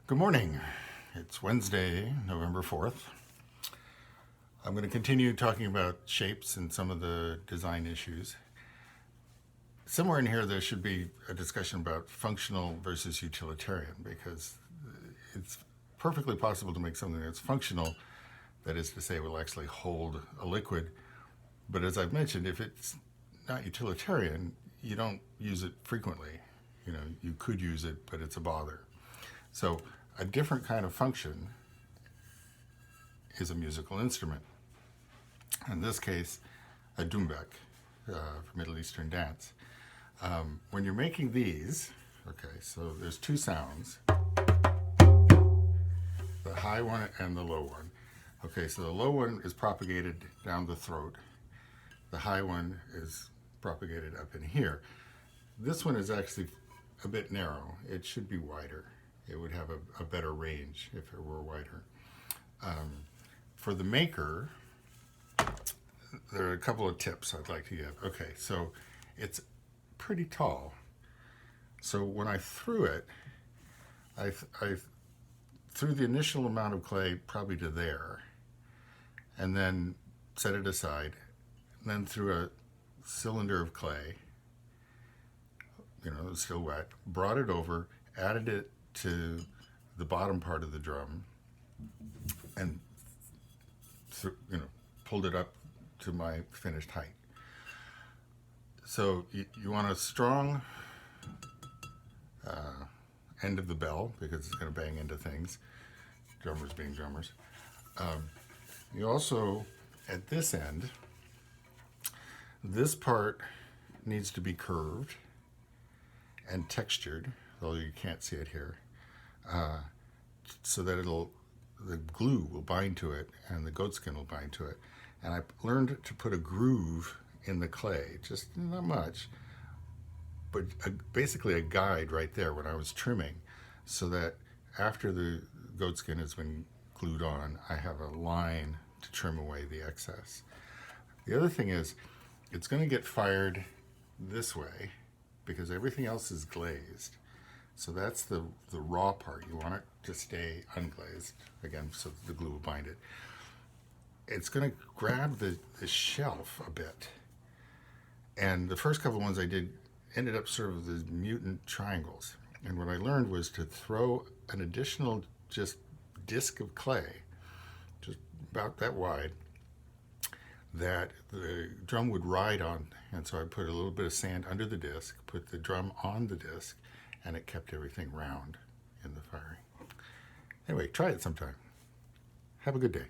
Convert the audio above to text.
Good morning. It's Wednesday, November 4th. I'm going to continue talking about shapes and some of the design issues. Somewhere in here there should be a discussion about functional versus utilitarian, because it's perfectly possible to make something that's functional, that is to say will actually hold a liquid, but as I've mentioned, if it's not utilitarian, you don't use it frequently. You could use it, but it's a bother. So a different kind of function is a musical instrument. In this case, a doumbek for Middle Eastern dance. When you're making these, okay, so there's two sounds, the high one and the low one. Okay, so the low one is propagated down the throat. The high one is propagated up in here. This one is actually a bit narrow. It should be wider. It would have a better range if it were wider. For the maker, there are a couple of tips I'd like to give. Okay, so it's pretty tall. So when I threw it, I threw the initial amount of clay probably to there, and then set it aside, and then threw a cylinder of clay, it was still wet, brought it over, added it to the bottom part of the drum, and pulled it up to my finished height. So you want a strong end of the bell, because it's going to bang into things, drummers being drummers. You also, at this end, this part needs to be curved and textured, although you can't see it here, so that the glue will bind to it and the goatskin will bind to it. And I learned to put a groove in the clay, just not much, but basically a guide right there when I was trimming, so that after the goatskin has been glued on, I have a line to trim away the excess. The other thing is, it's going to get fired this way because everything else is glazed. So that's the raw part. You want it to stay unglazed, again, so the glue will bind it. It's going to grab the shelf a bit. And the first couple of ones I did ended up sort of the mutant triangles. And what I learned was to throw an additional just disc of clay, just about that wide, that the drum would ride on. And so I put a little bit of sand under the disc, put the drum on the disc, and it kept everything round in the firing. Anyway, try it sometime. Have a good day.